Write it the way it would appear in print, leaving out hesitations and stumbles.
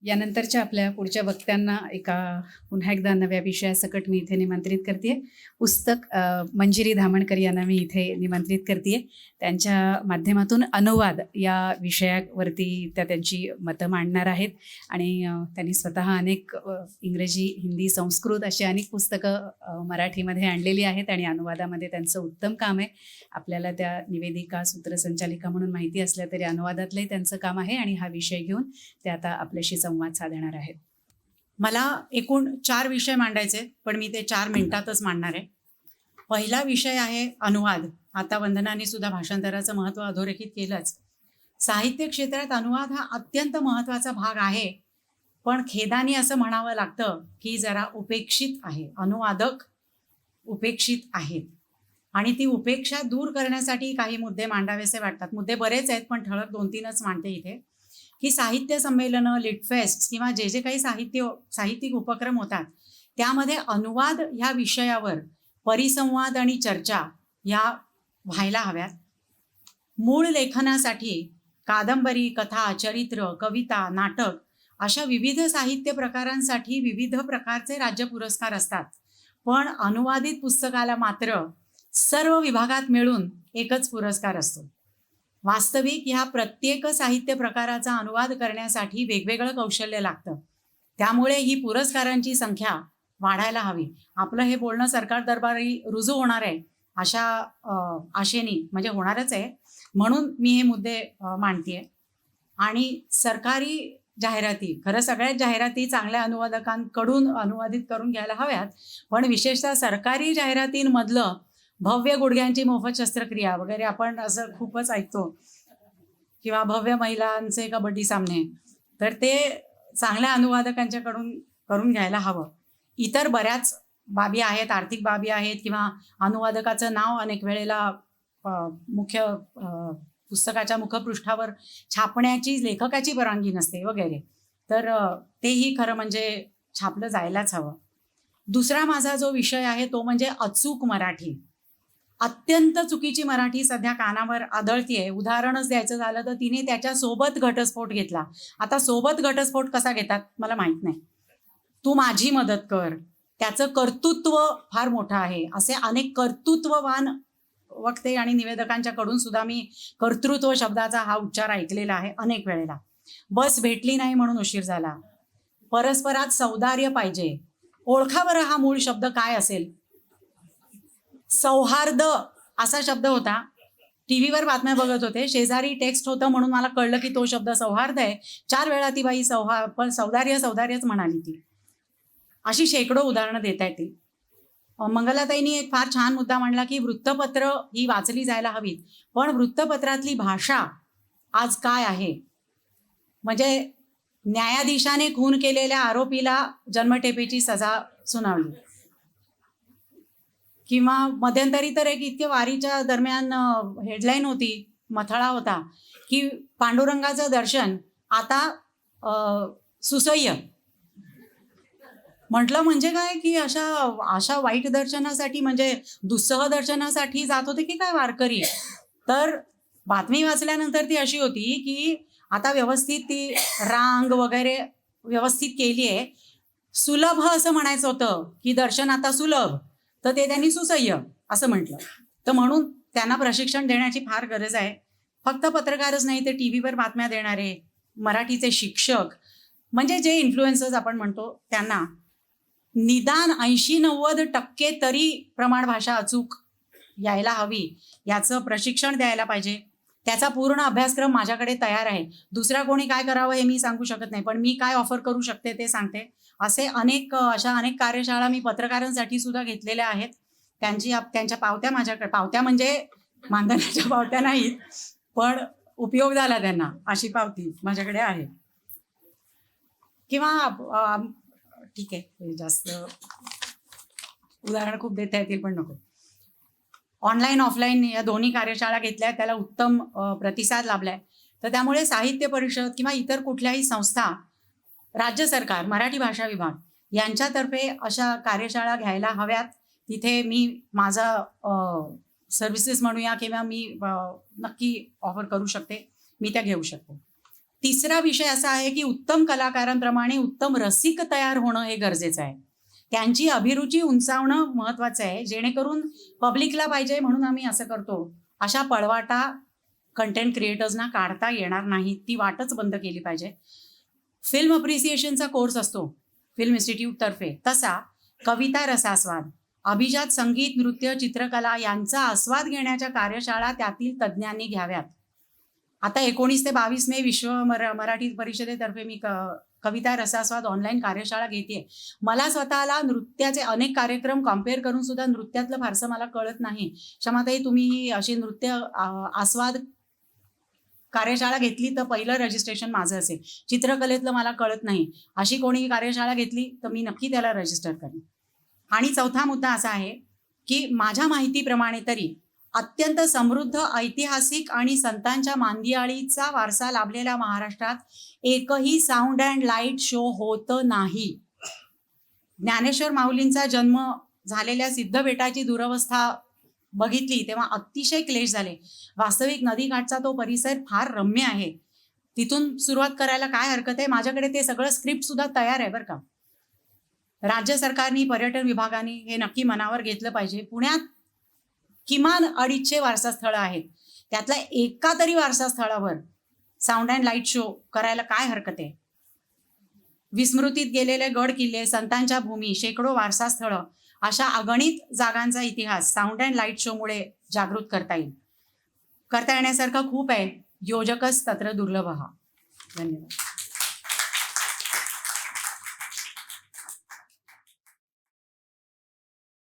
यानंतरच्या आपल्या पुढच्या वक्त्यांना पुन्हा एकदा नव्या विषयासकट मी इथे निमंत्रित करते. पुस्तक मंजिरी धामणकर यांना मी इथे निमंत्रित करते. त्यांच्या माध्यमातून अनुवाद या विषयावरती त्या त्यांची मतं मांडणार आहेत आणि त्यांनी स्वतः अनेक इंग्रजी, हिंदी, संस्कृत अशी अनेक पुस्तकं मराठीमध्ये आणलेली आहेत आणि अनुवादामध्ये त्यांचं उत्तम काम आहे. आपल्याला त्या निवेदिका, सूत्रसंचालिका म्हणून माहिती असल्या तरी अनुवादातलंही त्यांचं काम आहे आणि हा विषय घेऊन ते आता आपल्याशी संवाद साधणार आहेत. मला एकूण 4 विषय मांडायचे, पण मी ते 4 मिनिटातच मांडणार आहे. पहिला विषय आहे अनुवाद. आता वंदनाने सुद्धा भाषांतराचं महत्त्व अधोरेखित केलंच. साहित्य क्षेत्रात अनुवाद हा अत्यंत महत्त्वाचा भाग आहे, पण खेदाने असं म्हणावं लागतं की जरा उपेक्षित आहे. अनुवादक उपेक्षित आहेत आणि ती उपेक्षा दूर करण्यासाठी काही मुद्दे मांडावेसे वाटतात. मुद्दे बरेच आहेत, पण ठळक 2-3च मांडते इथे. की साहित्य संमेलनं, लिटफेस्ट किंवा जे काही साहित्यिक उपक्रम होतात त्यामध्ये अनुवाद ह्या विषयावर परिसंवाद आणि चर्चा ह्या व्हायला हव्यात. मूळ लेखनासाठी कादंबरी, कथा, चरित्र, कविता, नाटक अशा विविध साहित्य प्रकारांसाठी विविध प्रकारचे राज्य पुरस्कार असतात, पण अनुवादित पुस्तकाला मात्र सर्व विभागात मिळून एकच पुरस्कार असतो. वास्तविक ह्या प्रत्येक साहित्य प्रकाराचा अनुवाद करण्यासाठी वेगवेगळं कौशल्य लागतं. त्यामुळे ही पुरस्कारांची संख्या वाढायला हवी. आपलं हे बोलणं सरकार दरबारी रुजू होणार आहे अशा आशेने, म्हणजे होणारच आहे, म्हणून मी हे मुद्दे मांडते. आणि सरकारी जाहिराती, खरं सगळ्याच जाहिराती चांगल्या अनुवादकांकडून अनुवादित करून घ्यायला हव्यात, पण विशेषतः सरकारी जाहिरातींमधलं भव्य गुडघ्यांची मोफत शस्त्रक्रिया वगैरे आपण असं खूपच ऐकतो, किंवा भव्य महिलांचे कबड्डी सामने, तर ते चांगल्या अनुवादकांच्याकडून करून घ्यायला हवं. इतर बऱ्याच बाबी आहेत, आर्थिक बाबी आहेत, किंवा अनुवादकाचं नाव अनेक वेळेला पुस्तकाच्या मुखपृष्ठावर छापण्याची लेखकाची परवानगी नसते वगैरे, तर तेही खरं म्हणजे छापलं जायलाच हवं. दुसरा माझा जो विषय आहे तो म्हणजे अचूक मराठी. अत्यंत चुकीची मराठी सध्या कानावर आदळतीये. उदाहरणच द्यायचं झालं तर तिने त्याच्यासोबत घटस्फोट घेतला. आता सोबत घटस्फोट कसा घेतात मला माहीत नाही. तू माझी मदत कर, त्याचं कर्तृत्व फार मोठं आहे. असे अनेक कर्तृत्ववान वक्ते आणि निवेदकांच्याकडून सुद्धा मी कर्तृत्व शब्दाचा हा उच्चार ऐकलेला आहे अनेक वेळेला. बस भेटली नाही म्हणून उशीर झाला. परस्परात सौदार्य पाहिजे. ओळखा बरं हा मूळ शब्द काय असेल. सौहार्द असा शब्द होता. टीव्हीवर बातम्या बघत होते, शेजारी टेक्स्ट होतं म्हणून मला कळलं की तो शब्द सौहार्द आहे. 4 वेळा ती बाई पण सौदार्यच म्हणाली ती. अशी शेकडो उदाहरणं देता येतील. मंगलाताईंनी एक फार छान मुद्दा मांडला की वृत्तपत्र ही वाचली जायला हवीत, पण वृत्तपत्रातली भाषा आज काय आहे. म्हणजे न्यायाधीशाने खून केलेल्या आरोपीला जन्मठेपेची सजा सुनावली, किंवा मध्यंतरी तर एक इतके वारीच्या दरम्यान हेडलाईन होती, मथळा होता की पांडुरंगाचं दर्शन आता सुसह्य. म्हटलं म्हणजे काय की अशा वाईट दर्शनासाठी, म्हणजे दुस्सह दर्शनासाठी जात होते की काय वारकरी. तर बातमी वाचल्यानंतर ती अशी होती की आता व्यवस्थित ती रांग वगैरे व्यवस्थित केली आहे. सुलभ असं म्हणायचं होतं की दर्शन आता सुलभ, तर ते त्यांनी सुसह्य असं म्हटलं. तर म्हणून त्यांना प्रशिक्षण देण्याची फार गरज आहे. फक्त पत्रकारच नाही, ते टी व्हीवर बातम्या देणारे मराठीचे शिक्षक, म्हणजे जे इन्फ्लुएन्सर्स आपण म्हणतो, त्यांना निदान 80-90% तरी प्रमाण भाषा अचूक यायला हवी याचं प्रशिक्षण द्यायला पाहिजे. त्याचा पूर्ण अभ्यासक्रम माझ्याकडे तयार आहे. दुसरा कोणी काय करावं हे मी सांगू शकत नाही, पण मी काय ऑफर करू शकते ते सांगते. अशा अनेक कार्यशाळा मी पत्रकारांसाठी सुद्धा घेतलेल्या आहेत. त्यांच्या पावत्या माझ्याकडे, पावत्या म्हणजे मानधनाच्या पावत्या नाहीत, पण उपयोग झाला त्यांना अशी पावती माझ्याकडे आहे. किंवा ठीक आहे, जास्त उदाहरण खूप देता येतील पण नको. ऑनलाईन ऑफलाईन या दोन्ही कार्यशाळा घेतल्या, त्याला उत्तम प्रतिसाद लाभलाय. तर त्यामुळे साहित्य परिषद किंवा इतर कुठल्याही संस्था, राज्य सरकार, मराठी भाषा विभाग यांच्यातर्फे अशा कार्यशाळा घ्यायला हव्यात. तिथे मी माझा सर्व्हिसेस म्हणूया किंवा मी नक्की ऑफर करू शकते, मी त्या घेऊ शकते. तिसरा विषय असा आहे की उत्तम कलाकारांप्रमाणे उत्तम रसिक तयार होणं हे गरजेचं आहे. त्यांची अभिरुची उंचावणं महत्वाचं आहे, जेणेकरून पब्लिकला पाहिजे म्हणून आम्ही असं करतो अशा पळवाटा कंटेंट क्रिएटर्सना काढता येणार नाही. ती वाटच बंद केली पाहिजे. फिल्म अप्रिसिएशनचा कोर्स असतो फिल्म इन्स्टिट्यूटतर्फे, तसा कविता रसास्वाद, अभिजात संगीत, नृत्य, चित्रकला यांचा आस्वाद घेण्याच्या कार्यशाळा त्यातील तज्ज्ञांनी घ्याव्यात. आता 19 ते 22 मे विश्व मराठी परिषदेतर्फे मी कविता रसास्वाद ऑनलाईन कार्यशाळा घेते. मला स्वतःला नृत्याचे अनेक कार्यक्रम कम्पेअर करून सुद्धा नृत्यातलं फारसं मला कळत नाही. क्षमाताई, तुम्ही अशी नृत्य आस्वाद कार्यशाळा घेतली तर पहिलं रजिस्ट्रेशन माझं असेल. चित्रकलेतलं मला कळत नाही, अशी कोणी कार्यशाळा घेतली तर मी नक्की त्याला रजिस्टर करेन. आणि चौथा मुद्दा असा आहे की माझ्या माहितीप्रमाणे तरी अत्यंत समृद्ध ऐतिहासिक आणि संतांच्या मांदियाळीचा वारसा लाभलेल्या महाराष्ट्रात एकही साऊंड अँड लाईट शो होत नाही. ज्ञानेश्वर माऊलींचा जन्म झालेल्या सिद्धबेटाची दुरवस्था बघितली तेव्हा अतिशय क्लेश झाले. वास्तविक नदीकाठचा तो परिसर फार रम्य आहे, तिथून सुरुवात करायला काय हरकत आहे. माझ्याकडे ते सगळं स्क्रिप्ट सुद्धा तयार आहे बरं का. राज्य सरकारने, पर्यटन विभागाने हे नक्की मनावर घेतलं पाहिजे. पुण्यात किमान 250 वारसास्थळं आहेत, त्यातल्या एका तरी वारसास्थळावर साऊंड अँड लाईट शो करायला काय हरकत आहे. विस्मृतीत गेलेले गड किल्ले, संतांच्या भूमी, शेकडो वारसास्थळं, अशा अगणित जागांचा इतिहास साऊंड अँड लाईट शोमुळे जागृत करता येईल. करता येण्यासारखं खूप आहे. योजकच तत्र दुर्लभः. धन्यवाद.